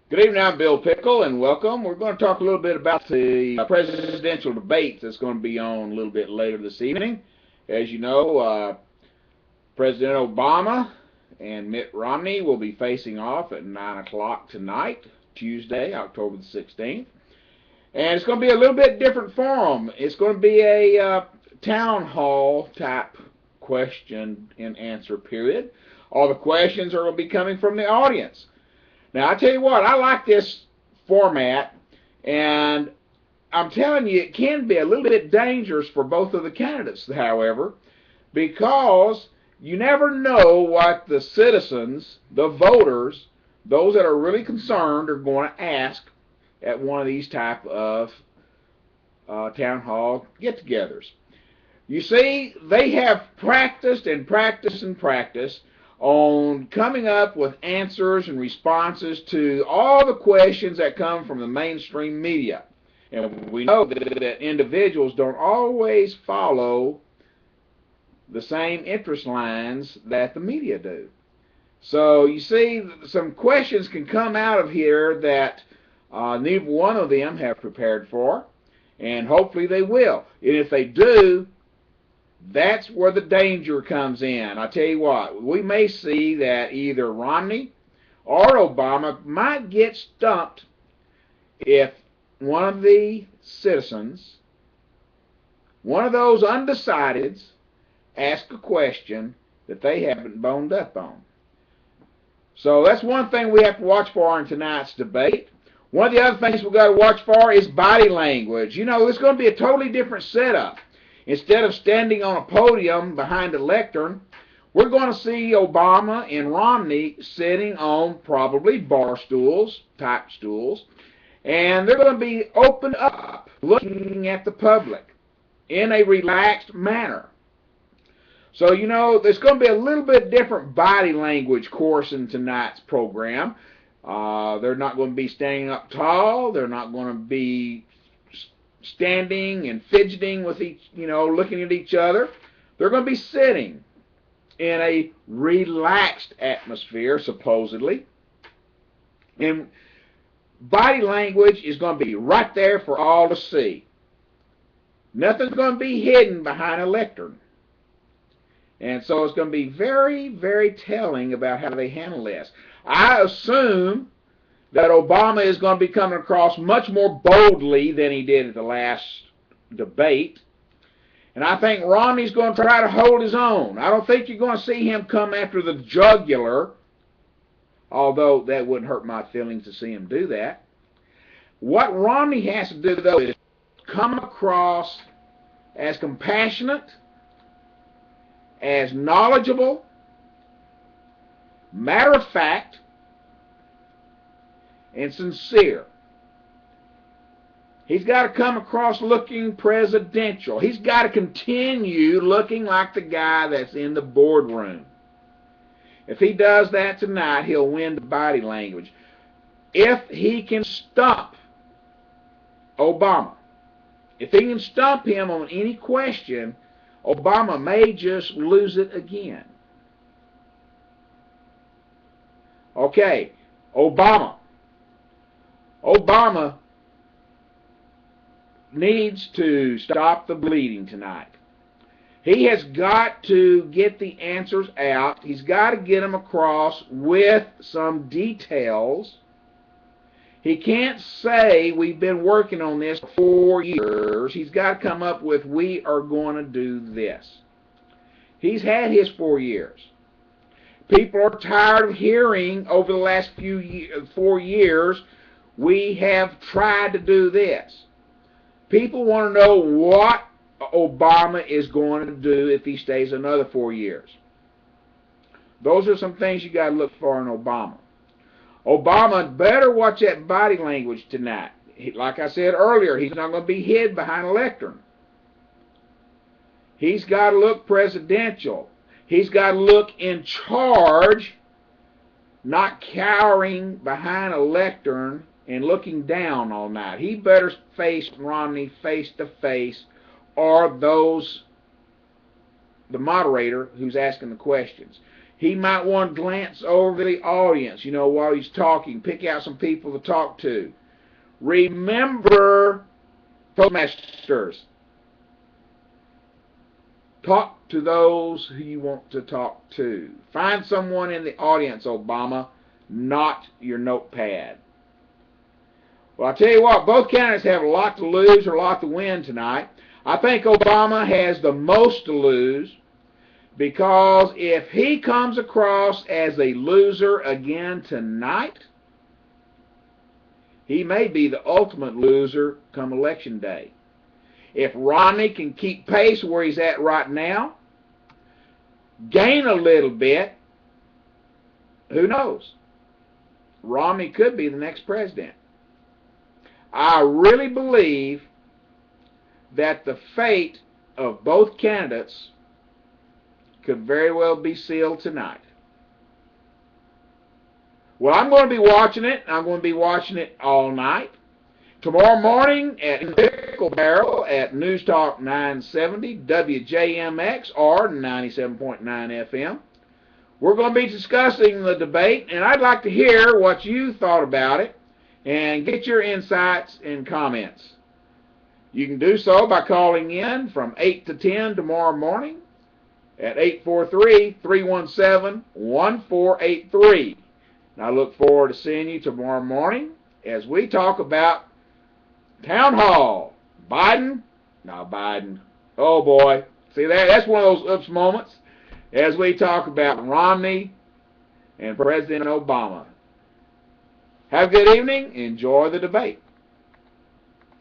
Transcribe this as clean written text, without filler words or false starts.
Good evening, I'm Bill Pickle, and welcome. We're going to talk a little bit about the presidential debate that's going to be on a little bit later this evening. As you know, President Obama and Mitt Romney will be facing off at 9 o'clock tonight, Tuesday, October the 16th. And it's going to be a little bit different forum. It's going to be a town hall type question and answer period. All the questions are going to be coming from the audience. Now, I tell you what, I like this format, and I'm telling you, it can be a little bit dangerous for both of the candidates, however, because you never know what the citizens, the voters, those that are really concerned are going to ask at one of these type of town hall get-togethers. You see, they have practiced and practiced and practiced on coming up with answers and responses to all the questions that come from the mainstream media. And we know that individuals don't always follow the same interest lines that the media do. So you see, some questions can come out of here that neither one of them have prepared for, and hopefully they will. And if they do, that's where the danger comes in. I tell you what, we may see that either Romney or Obama might get stumped if one of the citizens, one of those undecideds, asks a question that they haven't boned up on. So that's one thing we have to watch for in tonight's debate. One of the other things we've got to watch for is body language. You know, it's going to be a totally different setup. Instead of standing on a podium behind a lectern, we're going to see Obama and Romney sitting on probably bar stools, type stools, and they're going to be opened up, looking at the public in a relaxed manner. So, you know, there's going to be a little bit different body language course in tonight's program. They're not going to be standing up tall. They're not going to be standing and fidgeting with each, looking at each other. They're going to be sitting in a relaxed atmosphere, supposedly. And body language is going to be right there for all to see. Nothing's going to be hidden behind a lectern. And so it's going to be very, very telling about how they handle this. I assume that Obama is going to be coming across much more boldly than he did at the last debate. And I think Romney's going to try to hold his own. I don't think you're going to see him come after the jugular, although that wouldn't hurt my feelings to see him do that. What Romney has to do, though, is come across as compassionate, as knowledgeable, matter of fact, and sincere. He's got to come across looking presidential. He's got to continue looking like the guy that's in the boardroom. If he does that tonight, he'll win the body language. If he can stump Obama, if he can stump him on any question, Obama may just lose it again. Okay, Obama needs to stop the bleeding tonight. He has got to get the answers out. He's got to get them across with some details. He can't say, we've been working on this for 4 years. He's got to come up with, we are going to do this. He's had his 4 years. People are tired of hearing over the last 4 years, we have tried to do this. People want to know what Obama is going to do if he stays another 4 years. Those are some things you got to look for in Obama. Obama better watch that body language tonight. Like I said earlier, he's not going to be hid behind a lectern. He's got to look presidential. He's got to look in charge, not cowering behind a lectern and looking down all night. He better face Romney face to face, or the moderator who's asking the questions. He might want to glance over the audience, while he's talking, pick out some people to talk to. Remember, Toastmasters, talk to those who you want to talk to. Find someone in the audience, Obama, not your notepad. Well, I'll tell you what, both candidates have a lot to lose or a lot to win tonight. I think Obama has the most to lose, because if he comes across as a loser again tonight, he may be the ultimate loser come Election Day. If Romney can keep pace where he's at right now, gain a little bit, who knows? Romney could be the next president. I really believe that the fate of both candidates could very well be sealed tonight. Well, I'm going to be watching it. I'm going to be watching it all night. Tomorrow morning at Pickle Barrel at News Talk 970 WJMX or 97.9 FM. We're going to be discussing the debate, and I'd like to hear what you thought about it and get your insights and comments. You can do so by calling in from 8 to 10 tomorrow morning at 843-317-1483. And I look forward to seeing you tomorrow morning as we talk about Town Hall. Biden, oh boy. See, that's one of those oops moments as we talk about Romney and President Obama. Have a good evening. Enjoy the debate.